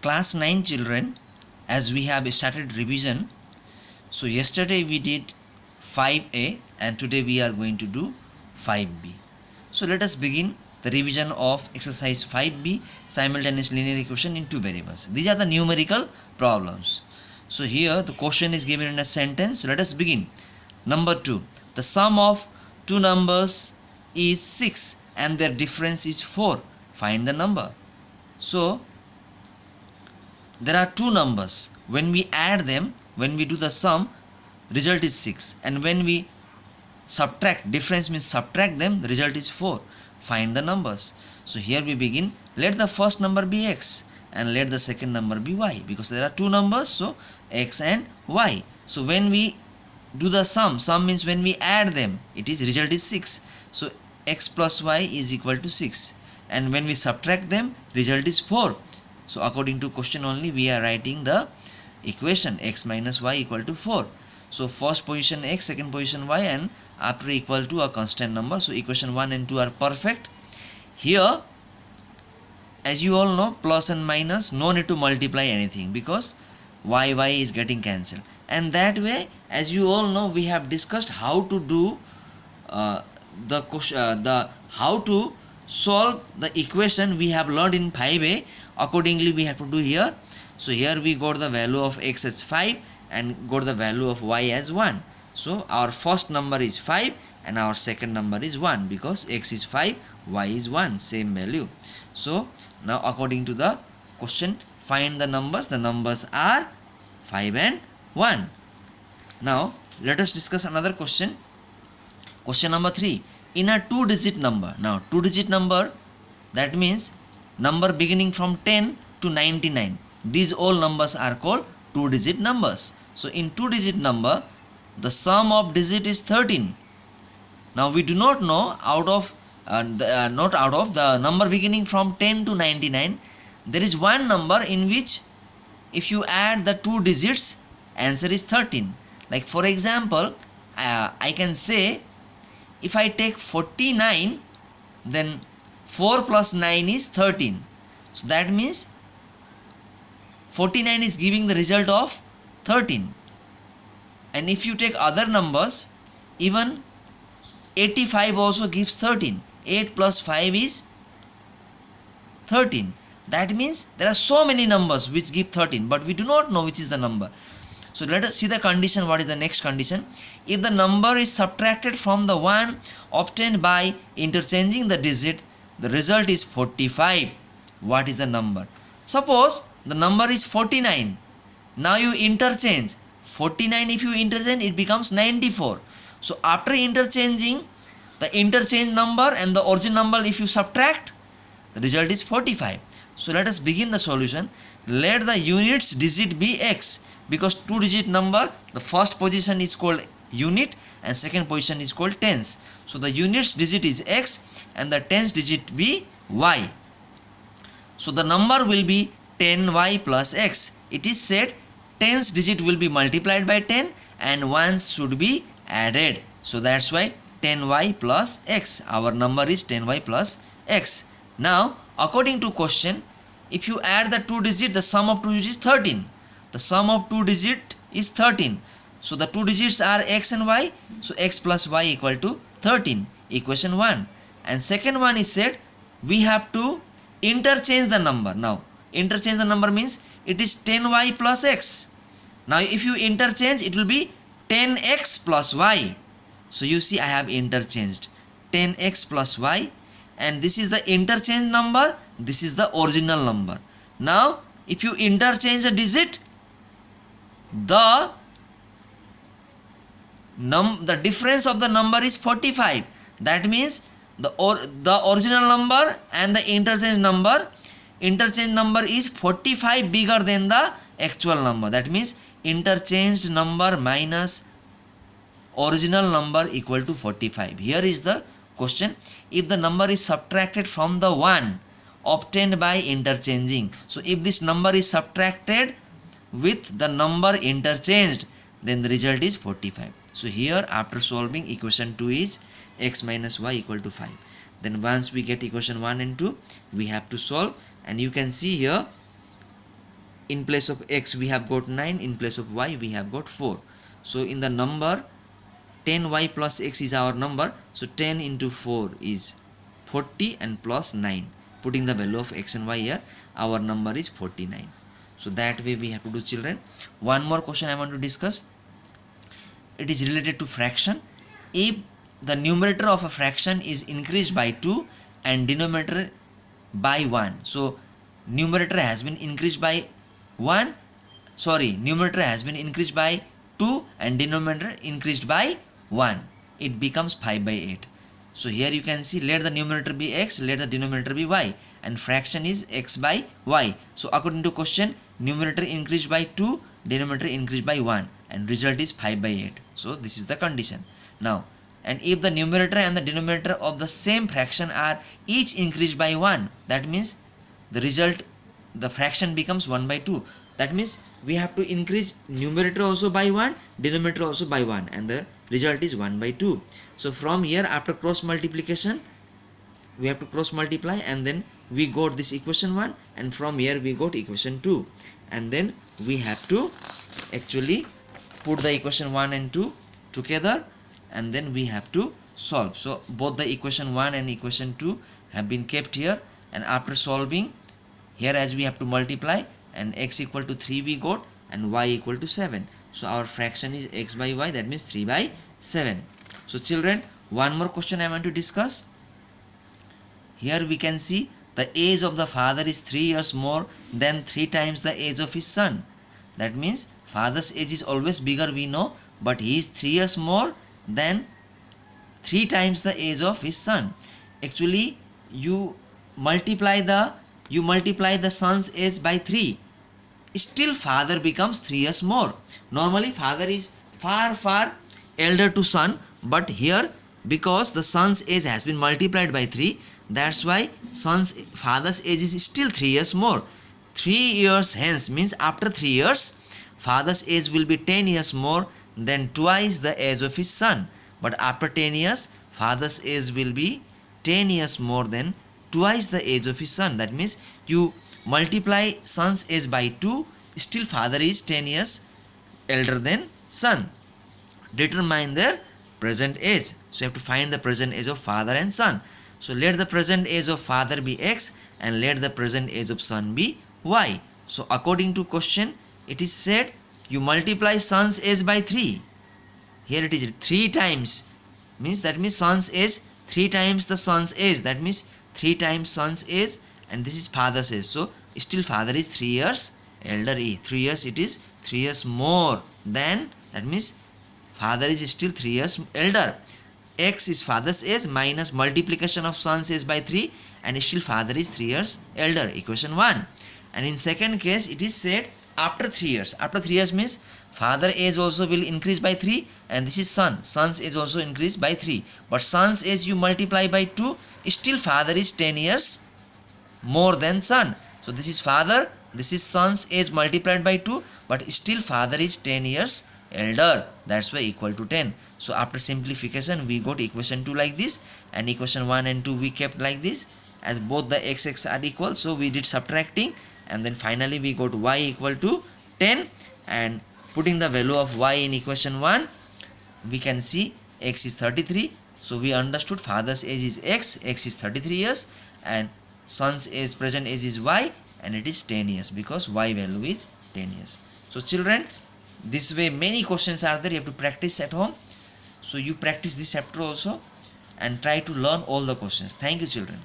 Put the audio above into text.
Class 9 children, as we have started revision, so yesterday we did 5a and today we are going to do 5b. So let us begin the revision of exercise 5b, simultaneous linear equation in two variables. These are the numerical problems. So here the question is given in a sentence. So let us begin. Number 2, the sum of two numbers is 6 and their difference is 4. Find the number. So there are two numbers. When we add them, when we do the sum, result is 6, and when we subtract, difference means subtract them, the result is 4. Find the numbers. So here we begin. Let the first number be x and let the second number be y, because there are two numbers, so x and y. So when we do the sum means when we add them, result is 6. So x plus y is equal to 6, and when we subtract them, result is 4. So according to question only, we are writing the equation x minus y equal to 4. So first position x, second position y, and after equal to a constant number. So equation 1 and 2 are perfect. Here, as you all know, plus and minus, no need to multiply anything because y is getting cancelled. And that way, as you all know, we have discussed how to do how to solve the equation we have learned in 5a. Accordingly, we have to do here. So here we got the value of x as 5 and got the value of y as 1. So our first number is 5 and our second number is 1, because x is 5, y is 1, same value. So now according to the question, find the numbers. The numbers are 5 and 1. Now let us discuss another question. Question number 3. In a two-digit number. Now two-digit number, that means number beginning from 10 to 99. These all numbers are called two-digit numbers. So in two-digit number, the sum of digit is 13. Now we do not know not out of the number beginning from 10 to 99. There is one number in which if you add the two digits, answer is 13. Like for example, I can say if I take 49, then 4 plus 9 is 13. So that means 49 is giving the result of 13. And if you take other numbers, even 85 also gives 13. 8 plus 5 is 13. That means there are so many numbers which give 13, but we do not know which is the number. So let us see the condition. What is the next condition? If the number is subtracted from the one obtained by interchanging the digit, the result is 45. What is the number? Suppose the number is 49. Now you interchange 49. If you interchange, it becomes 94. So after interchanging the interchange number and the original number, if you subtract, the result is 45. So let us begin the solution. Let the units digit be x, because two-digit number, the first position is called unit and second position is called tens. So the units digit is x and the tens digit be y. So the number will be 10y plus x. It is said tens digit will be multiplied by 10 and ones should be added. So that's why 10y plus x. Our number is 10y plus x. Now according to question, if you add the two digit, the sum of two digits is 13. The sum of two digit is 13. So the two digits are x and y. So x plus y equal to 13. Equation 1. And second one is said we have to interchange the number. Now interchange the number means it is 10y plus x. Now if you interchange, it will be 10x plus y. So you see I have interchanged 10x plus y, and this is the interchange number, this is the original number. Now if you interchange a digit, the difference of the number is 45. That means the original number and the interchange number is 45 bigger than the actual number. That means interchanged number minus original number equal to 45. Here is the question. If the number is subtracted from the one obtained by interchanging, so if this number is subtracted with the number interchanged, then the result is 45. So here after solving, equation 2 is x minus y equal to 5. Then once we get equation 1 and 2, we have to solve, and you can see here in place of x we have got 9, in place of y we have got 4. So in the number 10y plus x is our number, so 10 into 4 is 40 and plus 9, putting the value of x and y here, our number is 49. So that way we have to do, children. One more question I want to discuss. It is related to fraction. If the numerator of a fraction is increased by 2 and denominator by 1, so numerator has been increased by numerator has been increased by 2 and denominator increased by 1, it becomes 5 by 8. So here you can see, let the numerator be x, let the denominator be y, and fraction is x by y. So according to question, numerator increased by 2, denominator increased by 1, and result is 5 by 8. So this is the condition. Now, and if the numerator and the denominator of the same fraction are each increased by 1, that means the result, the fraction becomes 1 by 2. That means we have to increase numerator also by 1, denominator also by 1, and the result is 1 by 2. So from here, after cross multiplication, we have to cross multiply, and then we got this equation 1, and from here we got equation 2, and then we have to actually put the equation 1 and 2 together, and then we have to solve. So both the equation 1 and equation 2 have been kept here, and after solving here, as we have to multiply, and x equal to 3 we got, and y equal to 7. So our fraction is x by y, that means 3 by 7. So children, one more question I want to discuss. Here we can see the age of the father is 3 years more than 3 times the age of his son. That means father's age is always bigger, we know, but he is 3 years more than 3 times the age of his son. Actually, you multiply the son's age by 3, still father becomes 3 years more. Normally father is far elder to son, but here because the son's age has been multiplied by 3, that's why father's age is still 3 years more. 3 years hence means after 3 years father's age will be 10 years more than twice the age of his son. But after 10 years father's age will be 10 years more than twice the age of his son. That means you multiply son's age by 2, still father is 10 years elder than son. Determine their present age. So you have to find the present age of father and son. So let the present age of father be x, and let the present age of son be y. So according to question, it is said you multiply son's age by 3. Here it is 3 times, that means son's age 3 times the son's age, that means 3 times son's age, and this is father's age. So still father is 3 years elder. 3 years, it is 3 years more than, that means father is still 3 years elder. X is father's age minus multiplication of son's age by 3, and still father is 3 years elder, equation 1. And in second case, it is said after 3 years. After 3 years means father age also will increase by 3, and this is son's age also increase by 3, but son's age you multiply by 2, still father is 10 years more than son. So this is father, this is son's age multiplied by 2, but still father is 10 years elder, that's why equal to 10. So after simplification we got equation 2 like this, and equation 1 and 2 we kept like this, as both the x are equal, so we did subtracting, and then finally we got y equal to 10, and putting the value of y in equation 1, we can see x is 33. So we understood father's age is x is 33 years, and son's age, present age is y, and it is 10 years because y value is 10 years. So children, this way many questions are there, you have to practice at home. So you practice this chapter also and try to learn all the questions. Thank you children.